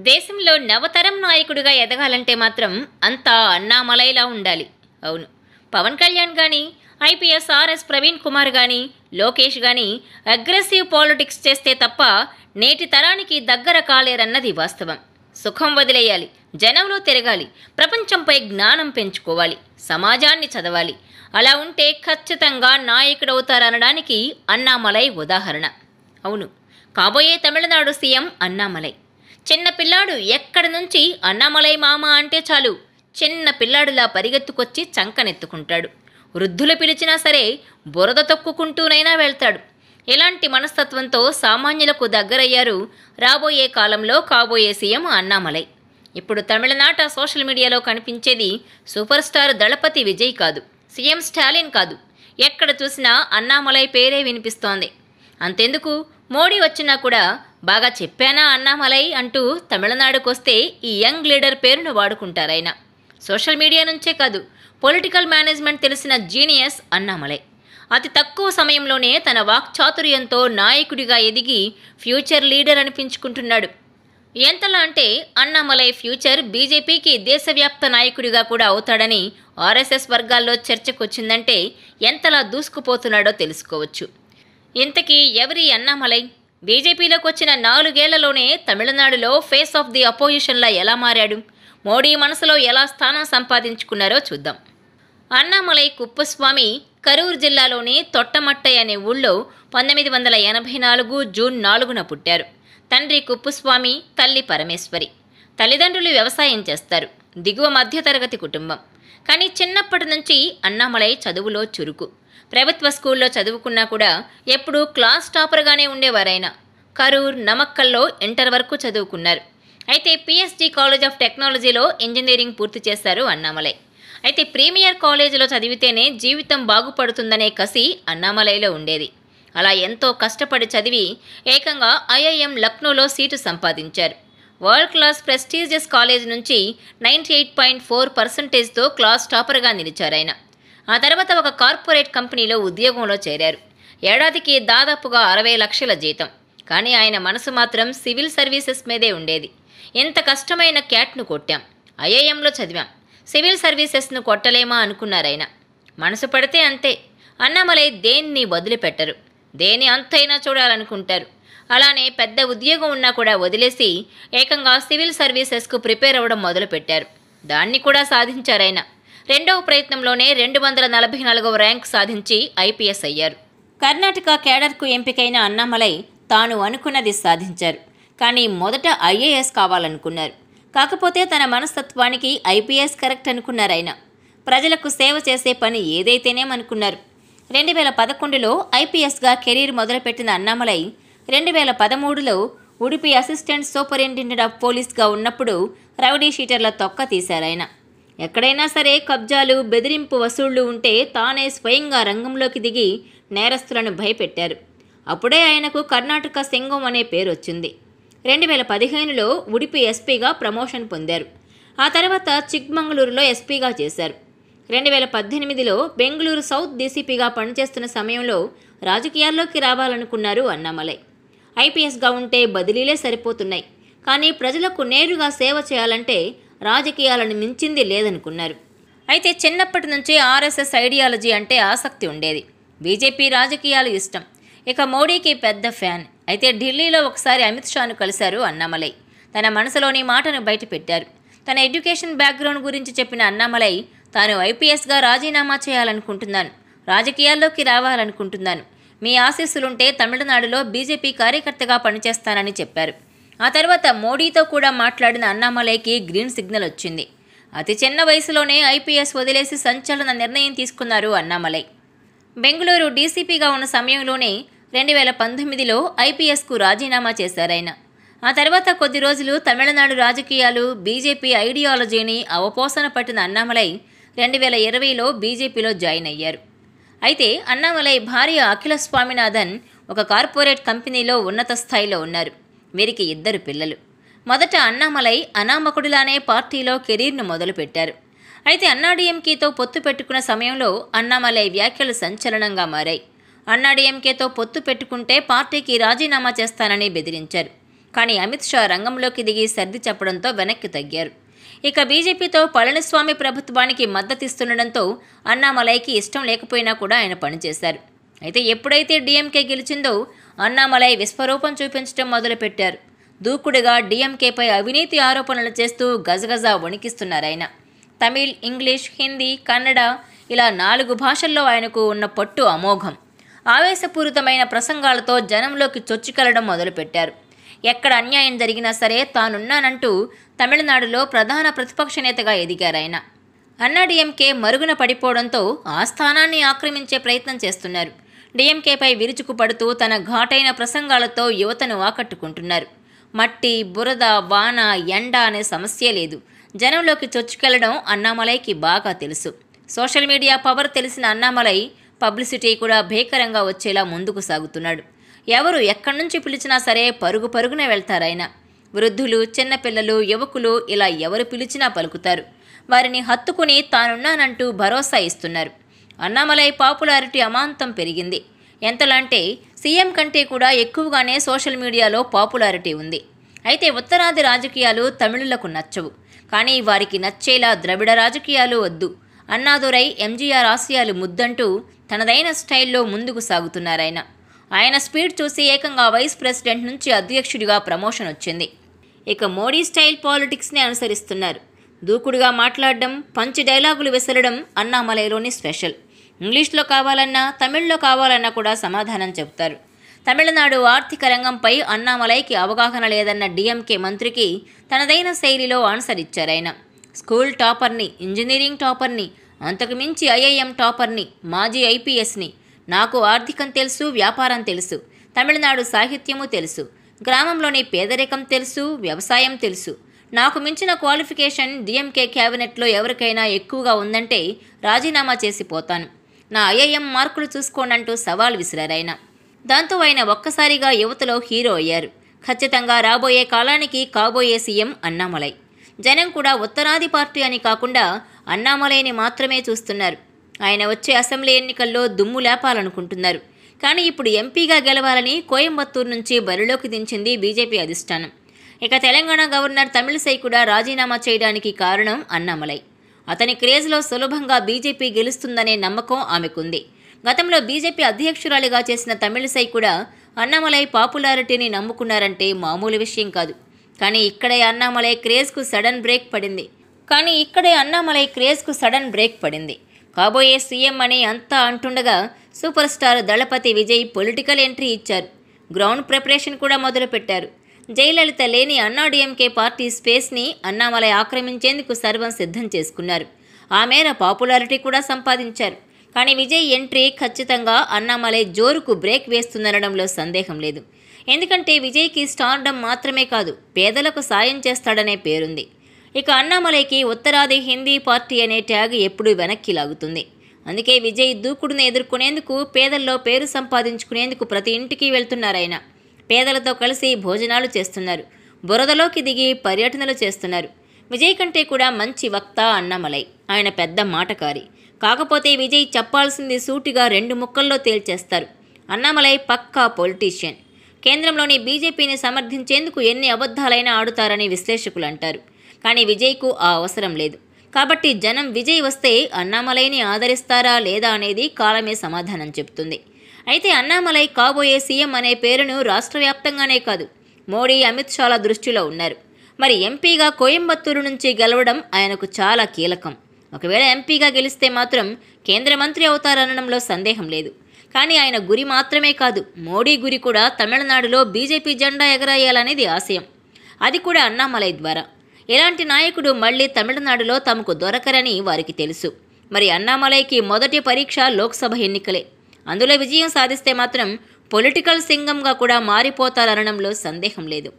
దేశంలో నవతరం నాయకుడిగా ఎదగాలంటే మాత్రం అంతా అన్నామలైలా ఉండాలి. అవును, పవన్ కళ్యాణ్ కానీ, ఐపీఎస్ ఆర్ఎస్ ప్రవీణ్ కుమార్ కానీ, లోకేష్ కానీ అగ్రెసివ్ పాలిటిక్స్ చేస్తే తప్ప నేటి తరానికి దగ్గర కాలేరన్నది వాస్తవం. సుఖం వదిలేయాలి, జనంలో తిరగాలి, ప్రపంచంపై జ్ఞానం పెంచుకోవాలి, సమాజాన్ని చదవాలి. అలా ఉంటే ఖచ్చితంగా నాయకుడవుతారనడానికి అన్నామలై ఉదాహరణ. అవును, కాబోయే తమిళనాడు సీఎం అన్నామలై. చిన్న పిల్లాడు ఎక్కడి నుంచి అన్నామలై మామ అంటే చాలు చిన్న పిల్లాడులా పరిగెత్తుకొచ్చి చంకనెత్తుకుంటాడు. వృద్ధులు పిలిచినా సరే బురద తొక్కుకుంటూనైనా వెళ్తాడు. ఇలాంటి మనస్తత్వంతో సామాన్యులకు దగ్గరయ్యారు రాబోయే కాలంలో కాబోయే సీఎం అన్నామలై. ఇప్పుడు తమిళనాట సోషల్ మీడియాలో కనిపించేది సూపర్ స్టార్ దళపతి విజయ్ కాదు, సీఎం స్టాలిన్ కాదు, ఎక్కడ చూసినా అన్నామలై పేరే వినిపిస్తోంది. అంతెందుకు, మోడీ వచ్చినా కూడా బాగా చెప్పానా అన్నామలై అంటూ తమిళనాడుకొస్తే ఈ యంగ్ లీడర్ పేరును వాడుకుంటారాయన. సోషల్ మీడియా నుంచే కాదు, పొలిటికల్ మేనేజ్మెంట్ తెలిసిన జీనియస్ అన్నామలై. అతి తక్కువ సమయంలోనే తన వాక్చాతుర్యంతో నాయకుడిగా ఎదిగి ఫ్యూచర్ లీడర్ అనిపించుకుంటున్నాడు. ఎంతలా అంటే అన్నామలై ఫ్యూచర్ బీజేపీకి దేశవ్యాప్త నాయకుడిగా కూడా అవుతాడని ఆర్ఎస్ఎస్ వర్గాల్లో చర్చకొచ్చిందంటే ఎంతలా దూసుకుపోతున్నాడో తెలుసుకోవచ్చు. ఇంతకీ ఎవరి అన్నామలై? బీజేపీలోకి వచ్చిన 4 ఏళ్లలోనే తమిళనాడులో ఫేస్ ఆఫ్ ది అపోజిషన్లా ఎలా మారాడు? మోడీ మనసులో ఎలా స్థానం సంపాదించుకున్నారో చూద్దాం. అన్నామలై కుప్పస్వామి కరూర్ జిల్లాలోని తొట్టమట్టై అనే ఊళ్ళో 1984 జూన్ 4న పుట్టారు. తండ్రి కుప్పస్వామి, తల్లి పరమేశ్వరి. తల్లిదండ్రులు వ్యవసాయం చేస్తారు. దిగువ మధ్యతరగతి కుటుంబం. కానీ చిన్నప్పటి నుంచి అన్నామలై చదువులో చురుకు. ప్రభుత్వ స్కూల్లో చదువుకున్నా కూడా ఎప్పుడూ క్లాస్ టాపర్గానే ఉండేవారైనా. కరూర్, నమక్కల్లో ఇంటర్ వరకు చదువుకున్నారు. అయితే పిఎస్జీ కాలేజ్ ఆఫ్ టెక్నాలజీలో ఇంజనీరింగ్ పూర్తి చేశారు అన్నామలై. అయితే ప్రీమియర్ కాలేజీలో చదివితేనే జీవితం బాగుపడుతుందనే కసి అన్నామలైలో ఉండేది. అలా ఎంతో కష్టపడి చదివి ఏకంగా ఐఐఎం లక్నోలో సీటు సంపాదించారు. వరల్డ్ క్లాస్ ప్రెస్టీజియస్ కాలేజ్ నుంచి 98.4%తో క్లాస్ టాపర్గా నిలిచారాయన. ఆ తర్వాత ఒక కార్పొరేట్ కంపెనీలో ఉద్యోగంలో చేరారు. ఏడాదికి దాదాపుగా 60 లక్షల జీతం. కానీ ఆయన మనసు మాత్రం సివిల్ సర్వీసెస్ మీదే ఉండేది. ఎంత కష్టమైన క్యాట్ను కొట్టాం, ఐఐఎంలో చదివాం, సివిల్ సర్వీసెస్ను కొట్టలేమా అనుకున్నారాయన. మనసు పడితే అంతే. అన్నామలై దేన్ని వదిలిపెట్టరు, దేని అంతైనా చూడాలనుకుంటారు. అలానే పెద్ద ఉద్యోగం ఉన్నా కూడా వదిలేసి ఏకంగా సివిల్ సర్వీసెస్కు ప్రిపేర్ అవ్వడం మొదలుపెట్టారు. దాన్ని కూడా సాధించారాయన. రెండవ ప్రయత్నంలోనే 244వ ర్యాంక్ సాధించి ఐపీఎస్ అయ్యారు. కర్ణాటక కేడర్కు ఎంపికైన అన్నామలై తాను అనుకున్నది సాధించారు. కానీ మొదట ఐఏఎస్ కావాలనుకున్నారు. కాకపోతే తన మనస్తత్వానికి ఐపీఎస్ కరెక్ట్ అనుకున్నారాయన. ప్రజలకు సేవ చేసే పని ఏదైతేనేమనుకున్నారు. 2011లో ఐపీఎస్గా కెరీర్ మొదలుపెట్టిన అన్నామలై 2013లో ఉడిపి అసిస్టెంట్ సూపరింటెండెంట్ ఆఫ్ పోలీస్గా ఉన్నప్పుడు రౌడీ షీటర్ల తొక్క తీశారాయన. ఎక్కడైనా సరే కబ్జాలు, బెదిరింపు వసూళ్లు ఉంటే తానే స్వయంగా రంగంలోకి దిగి నేరస్తులను భయపెట్టారు. అప్పుడే ఆయనకు కర్ణాటక సింగం అనే పేరు వచ్చింది. 2015లో ఉడిపి ఎస్పీగా ప్రమోషన్ పొందారు. ఆ తర్వాత చిక్మంగళూరులో ఎస్పీగా చేశారు. 2018లో బెంగళూరు సౌత్ డీసీపీగా పనిచేస్తున్న సమయంలో రాజకీయాల్లోకి రావాలనుకున్నారు అన్నామలై. ఐపీఎస్గా ఉంటే బదిలీలే సరిపోతున్నాయి, కానీ ప్రజలకు నేరుగా సేవ చేయాలంటే రాజకీయాలను మించింది లేదనుకున్నారు. అయితే చిన్నప్పటి నుంచి ఆర్ఎస్ఎస్ ఐడియాలజీ అంటే ఆసక్తి ఉండేది. బీజేపీ రాజకీయాలు ఇష్టం. ఇక మోడీకి పెద్ద ఫ్యాన్. అయితే ఢిల్లీలో ఒకసారి అమిత్ షాను కలిశారు అన్నామలై. తన మనసులోని మాటను బయటపెట్టారు. తన ఎడ్యుకేషన్ బ్యాక్గ్రౌండ్ గురించి చెప్పిన అన్నామలై తాను ఐపీఎస్గా రాజీనామా చేయాలనుకుంటున్నాను, రాజకీయాల్లోకి రావాలనుకుంటున్నాను, మీ ఆశీస్సులుంటే తమిళనాడులో బీజేపీ కార్యకర్తగా పనిచేస్తానని చెప్పారు. ఆ తర్వాత మోడీతో కూడా మాట్లాడిన అన్నామలైకి గ్రీన్ సిగ్నల్ వచ్చింది. అతి చిన్న వయసులోనే ఐపీఎస్ వదిలేసి సంచలన నిర్ణయం తీసుకున్నారు అన్నామలై. బెంగళూరు డీసీపీగా ఉన్న సమయంలోనే 2019లో ఐపీఎస్కు రాజీనామా చేశారాయన. ఆ తర్వాత కొద్ది రోజులు తమిళనాడు రాజకీయాలు, బీజేపీ ఐడియాలజీని అవపోసన పట్టిన అన్నామలై 2020లో బీజేపీలో జాయిన్ అయ్యారు. అయితే అన్నామలై భార్య అఖిల స్వామినాథన్ ఒక కార్పొరేట్ కంపెనీలో ఉన్నత స్థాయిలో ఉన్నారు. వీరికి 2 పిల్లలు. మొదట అన్నామలై అనామకుడిలానే పార్టీలో కెరీర్ను మొదలుపెట్టారు. అయితే అన్నాడీఎంకేతో పొత్తు పెట్టుకున్న సమయంలో అన్నామలై వ్యాఖ్యలు సంచలనంగా మారాయి. అన్నాడీఎంకేతో పొత్తు పెట్టుకుంటే పార్టీకి రాజీనామా చేస్తానని బెదిరించారు. కానీ అమిత్ షా రంగంలోకి దిగి సర్ది చెప్పడంతో వెనక్కి తగ్గారు. ఇక బీజేపీతో పళనిస్వామి ప్రభుత్వానికి మద్దతిస్తుండడంతో అన్నామలైకి ఇష్టం లేకపోయినా కూడా ఆయన పనిచేశారు. అయితే ఎప్పుడైతే డీఎంకే గెలిచిందో అన్నామలై విశ్వరూపం చూపించడం మొదలుపెట్టారు. దూకుడుగా డీఎంకేపై అవినీతి ఆరోపణలు చేస్తూ గజగజ వణికిస్తున్నారాయన. తమిళ్, ఇంగ్లీష్, హిందీ, కన్నడ ఇలా 4 భాషల్లో ఆయనకు ఉన్న పట్టు అమోఘం. ఆవేశపూరితమైన ప్రసంగాలతో జనంలోకి చొచ్చుకెళ్లడం మొదలుపెట్టారు. ఎక్కడ అన్యాయం జరిగినా సరే తానున్నానంటూ తమిళనాడులో ప్రధాన ప్రతిపక్ష నేతగా ఎదిగారాయన. అన్నాడీఎంకే మరుగున పడిపోవడంతో ఆ స్థానాన్ని ఆక్రమించే ప్రయత్నం చేస్తున్నారు. డీఎంకేపై విరుచుకు పడుతూ తన ఘాటైన ప్రసంగాలతో యువతను ఆకట్టుకుంటున్నారు. మట్టి, బురద, వాన, ఎండ అనే సమస్య లేదు. జనంలోకి చొచ్చుకెళ్లడం అన్నామలైకి బాగా తెలుసు. సోషల్ మీడియా పవర్ తెలిసిన అన్నామలై పబ్లిసిటీ కూడా భీకరంగా వచ్చేలా ముందుకు సాగుతున్నాడు. ఎవరు ఎక్కడి నుంచి పిలిచినా సరే పరుగు పరుగున వెళ్తారాయన. వృద్ధులు, చిన్నపిల్లలు, యువకులు ఇలా ఎవరు పిలిచినా పలుకుతారు. వారిని హత్తుకుని తానున్నానంటూ భరోసా ఇస్తున్నారు. అన్నామలై పాపులారిటీ అమాంతం పెరిగింది. ఎంతలాంటే సీఎం కంటే కూడా ఎక్కువగానే సోషల్ మీడియాలో పాపులారిటీ ఉంది. అయితే ఉత్తరాది రాజకీయాలు తమిళులకు నచ్చవు. కానీ వారికి నచ్చేలా ద్రవిడ రాజకీయాలు వద్దు. అన్నాదురై, ఎంజీఆర్ ఆశయాలు ముద్దంటూ తనదైన స్టైల్లో ముందుకు సాగుతున్నారాయన. ఆయన స్పీడ్ చూసి ఏకంగా వైస్ ప్రెసిడెంట్ నుంచి అధ్యక్షుడిగా ప్రమోషన్ వచ్చింది. ఇక మోడీ స్టైల్ పాలిటిక్స్ని అనుసరిస్తున్నారు. దూకుడుగా మాట్లాడడం, పంచి డైలాగులు విసరడం అన్నామలైలోని స్పెషల్. ఇంగ్లీష్లో కావాలన్నా, తమిళ్లో కావాలన్నా కూడా సమాధానం చెబుతారు. తమిళనాడు ఆర్థిక రంగంపై అన్నామలైకి అవగాహన లేదన్న డీఎంకే మంత్రికి తనదైన శైలిలో ఆన్సర్ ఇచ్చారాయన. స్కూల్ టాపర్ని, ఇంజనీరింగ్ టాపర్ని, అంతకుమించి ఐఐఎం టాపర్ని, మాజీ ఐపీఎస్ని. నాకు ఆర్థికం తెలుసు, వ్యాపారం తెలుసు, తమిళనాడు సాహిత్యము తెలుసు, గ్రామంలోని పేదరికం తెలుసు, వ్యవసాయం తెలుసు. నాకు మించిన క్వాలిఫికేషన్ డీఎంకే క్యాబినెట్లో ఎవరికైనా ఎక్కువగా ఉందంటే రాజీనామా చేసి పోతాను. నా ఐఐఎం మార్కులు చూసుకోనంటూ సవాల్ విసిరారాయన. దాంతో ఆయన ఒక్కసారిగా యువతలో హీరో అయ్యారు. ఖచ్చితంగా రాబోయే కాలానికి కాబోయే సీఎం అన్నామలై. జనం కూడా ఉత్తరాది పార్టీ అని కాకుండా అన్నామలైని మాత్రమే చూస్తున్నారు. ఆయన వచ్చే అసెంబ్లీ ఎన్నికల్లో దుమ్ము లేపాలనుకుంటున్నారు. కానీ ఇప్పుడు ఎంపీగా గెలవాలని కోయంబత్తూరు నుంచి బరిలోకి దించింది బీజేపీ అధిష్టానం. ఇక తెలంగాణ గవర్నర్ తమిళిసై కూడా రాజీనామా చేయడానికి కారణం అన్నామలై. అతని క్రేజ్లో సులభంగా బీజేపీ గెలుస్తుందనే నమ్మకం ఆమెకుంది. గతంలో బీజేపీ అధ్యక్షురాలిగా చేసిన తమిళిసై కూడా అన్నామలై పాపులారిటీని నమ్ముకున్నారంటే మామూలు విషయం కాదు. కానీ ఇక్కడే అన్నామలై క్రేజ్కు సడన్ బ్రేక్ పడింది. కాబోయే సీఎం అని అంతా అంటుండగా సూపర్ స్టార్ దళపతి విజయ్ పొలిటికల్ ఎంట్రీ ఇచ్చారు. గ్రౌండ్ ప్రిపరేషన్ కూడా మొదలుపెట్టారు. జయలలిత లేని అన్నాడీఎంకే పార్టీ స్పేస్ని అన్నామలై ఆక్రమించేందుకు సర్వం సిద్ధం చేసుకున్నారు. ఆ మేర పాపులారిటీ కూడా సంపాదించారు. కానీ విజయ్ ఎంట్రీ ఖచ్చితంగా అన్నామలై జోరుకు బ్రేక్ వేస్తుందనడంలో సందేహం లేదు. ఎందుకంటే విజయ్కి స్టార్డమ్ మాత్రమే కాదు, పేదలకు సాయం చేస్తాడనే పేరుంది. ఇక అన్నామలైకి ఉత్తరాది హిందీ పార్టీ అనే ట్యాగ్ ఎప్పుడూ వెనక్కి లాగుతుంది. అందుకే విజయ్ దూకుడును ఎదుర్కొనేందుకు, పేదల్లో పేరు సంపాదించుకునేందుకు ప్రతి ఇంటికి వెళ్తున్నారాయన. పేదలతో కలిసి భోజనాలు చేస్తున్నారు. బురదలోకి దిగి పర్యటనలు చేస్తున్నారు. విజయ్ కంటే కూడా మంచి వక్త అన్నామలై. ఆయన పెద్ద మాటకారి. కాకపోతే విజయ్ చెప్పాల్సింది సూటిగా 2 ముక్కల్లో తేల్చేస్తారు. అన్నామలై పక్కా పొలిటీషియన్. కేంద్రంలోని బీజేపీని సమర్థించేందుకు ఎన్ని అబద్ధాలైనా ఆడుతారని విశ్లేషకులు అంటారు. కానీ విజయ్కు ఆ అవసరం లేదు. కాబట్టి జనం విజయ్ వస్తే అన్నామలైని ఆదరిస్తారా లేదా అనేది కాలమే సమాధానం చెబుతుంది. అయితే అన్నామలై కాబోయే సీఎం అనే పేరును రాష్ట్ర వ్యాప్తంగానే కాదు, మోడీ, అమిత్ షాల దృష్టిలో ఉన్నారు. మరి ఎంపీగా కోయంబత్తూరు నుంచి గెలవడం ఆయనకు చాలా కీలకం. ఒకవేళ ఎంపీగా గెలిస్తే మాత్రం కేంద్ర మంత్రి అవుతారనడంలో సందేహం లేదు. కానీ ఆయన గురి మాత్రమే కాదు, మోడీ గురి కూడా తమిళనాడులో బీజేపీ జెండా ఎగరాయాలనేది ఆశయం. అది కూడా అన్నామలై ద్వారా. ఇలాంటి నాయకుడు మళ్లీ తమిళనాడులో తమకు దొరకరని వారికి తెలుసు. మరి అన్నామలైకి మొదటి పరీక్ష లోక్సభ ఎన్నికలే. అందులో విజయం సాధిస్తే మాత్రం పొలిటికల్ సింగంగా కూడా మారిపోతారనడంలో సందేహం లేదు.